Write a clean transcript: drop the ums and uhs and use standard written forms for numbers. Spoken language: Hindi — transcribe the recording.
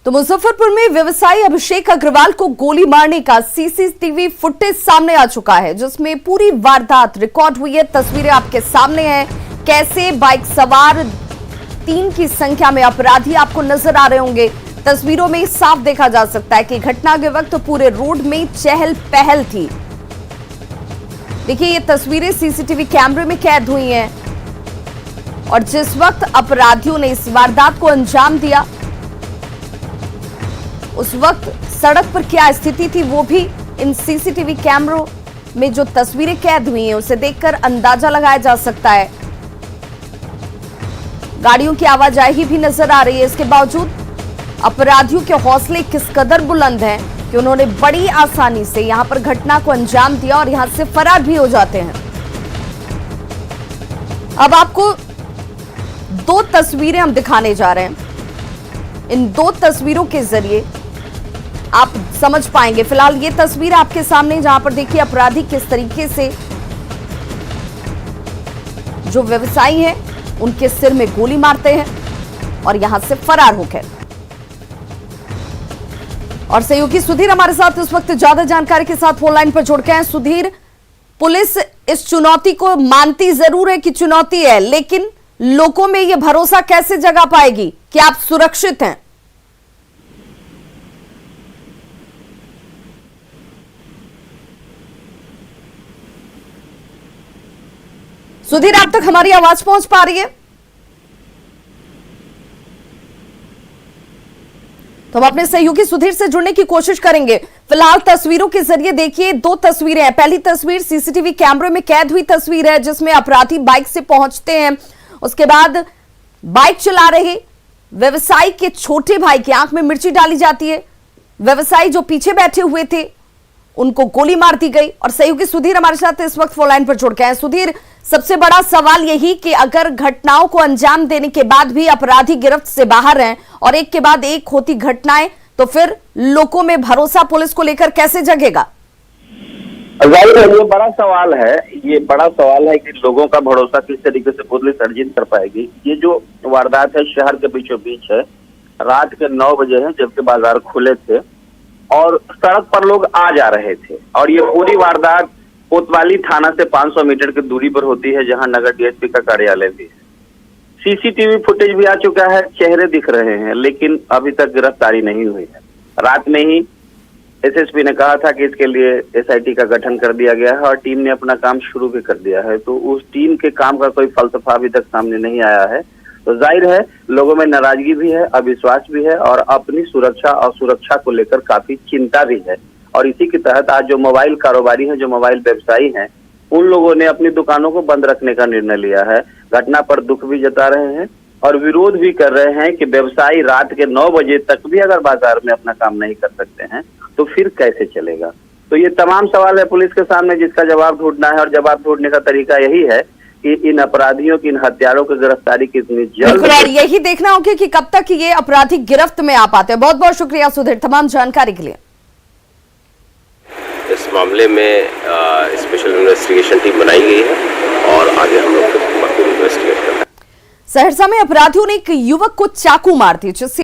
तो मुजफ्फरपुर में व्यवसायी अभिषेक अग्रवाल को गोली मारने का सीसीटीवी फुटेज सामने आ चुका है, जिसमें पूरी वारदात रिकॉर्ड हुई है। तस्वीरें आपके सामने हैं। कैसे बाइक सवार 3 की संख्या में अपराधी आपको नजर आ रहे होंगे। तस्वीरों में साफ देखा जा सकता है कि घटना के वक्त पूरे रोड में चहल पहल थी। देखिए, ये तस्वीरें सीसीटीवी कैमरे में कैद हुई हैं और जिस वक्त अपराधियों ने इस वारदात को अंजाम दिया उस वक्त सड़क पर क्या स्थिति थी वो भी इन सीसीटीवी कैमरों में जो तस्वीरें कैद हुई हैं उसे देखकर अंदाजा लगाया जा सकता है। गाड़ियों की आवाजाही भी नजर आ रही है। इसके बावजूद अपराधियों के हौसले किस कदर बुलंद हैं कि उन्होंने बड़ी आसानी से यहां पर घटना को अंजाम दिया और यहां से फरार भी हो जाते हैं। अब आपको 2 तस्वीरें हम दिखाने जा रहे हैं। इन 2 तस्वीरों के जरिए आप समझ पाएंगे। फिलहाल ये तस्वीर आपके सामने, जहां पर देखिए अपराधी किस तरीके से जो व्यवसायी हैं उनके सिर में गोली मारते हैं और यहां से फरार हो गए। और सहयोगी सुधीर हमारे साथ इस वक्त ज्यादा जानकारी के साथ फोन लाइन पर जुड़ गए हैं। सुधीर, पुलिस इस चुनौती को मानती जरूर है कि चुनौती है, लेकिन लोगों में यह भरोसा कैसे जगा पाएगी कि आप सुरक्षित हैं? सुधीर, आप तक हमारी आवाज पहुंच पा रही है? तो हम अपने सहयोगी सुधीर से जुड़ने की कोशिश करेंगे। फिलहाल तस्वीरों के जरिए देखिए 2 तस्वीरें हैं। पहली तस्वीर सीसीटीवी कैमरे में कैद हुई तस्वीर है, जिसमें अपराधी बाइक से पहुंचते हैं। उसके बाद बाइक चला रहे व्यवसायी के छोटे भाई की आंख में मिर्ची डाली जाती है। व्यवसायी जो पीछे बैठे हुए थे उनको गोली मार दी गई। और सहयोगी सुधीर हमारे साथ इस वक्त फोन लाइन पर जुड़ गए हैं। सुधीर, सबसे बड़ा सवाल यही कि अगर घटनाओं को अंजाम देने के बाद भी अपराधी गिरफ्त से बाहर हैं और एक के बाद एक होती घटनाएं, तो फिर लोगों में भरोसा पुलिस को लेकर कैसे जगेगा? जाहिर है ये बड़ा सवाल है। ये बड़ा सवाल है कि लोगों का भरोसा किस तरीके से पुलिस अर्जित कर पाएगी। ये जो वारदात है शहर के बीचों बीच है, रात के 9 बजे है, जबकि बाजार खुले थे और सड़क पर लोग आ जा रहे थे। और ये पूरी वारदात कोतवाली थाना से 500 मीटर की दूरी पर होती है, जहां नगर डीएसपी का कार्यालय भी है। सीसीटीवी फुटेज भी आ चुका है, चेहरे दिख रहे हैं, लेकिन अभी तक गिरफ्तारी नहीं हुई है। रात में ही एसएसपी ने कहा था कि इसके लिए एसआईटी का गठन कर दिया गया है और टीम ने अपना काम शुरू भी कर दिया है। तो उस टीम के काम का कोई फलसफा अभी तक सामने नहीं आया है। तो जाहिर है लोगों में नाराजगी भी है, अविश्वास भी है और अपनी सुरक्षा और सुरक्षा को लेकर काफी चिंता भी है। और इसी के तहत आज जो मोबाइल कारोबारी हैं, जो मोबाइल व्यवसायी हैं, उन लोगों ने अपनी दुकानों को बंद रखने का निर्णय लिया है। घटना पर दुख भी जता रहे हैं और विरोध भी कर रहे हैं कि व्यवसायी रात के 9 बजे तक भी अगर बाजार में अपना काम नहीं कर सकते हैं तो फिर कैसे चलेगा। तो ये तमाम सवाल है पुलिस के सामने, जिसका जवाब ढूंढना है। और जवाब ढूंढने का तरीका यही है कि इन अपराधियों की, इन हत्यारों की गिरफ्तारी कितनी जल्द। यही देखना होगा कि कब तक ये अपराधी गिरफ्त में आ पाते हैं। बहुत बहुत शुक्रिया सुधीर तमाम जानकारी के लिए। इस मामले में स्पेशल इन्वेस्टिगेशन टीम बनाई गई है और आगे हम लोग इन्वेस्टिगेट कर रहे हैं। सहरसा में अपराधियों ने एक युवक को चाकू मार दी, जिससे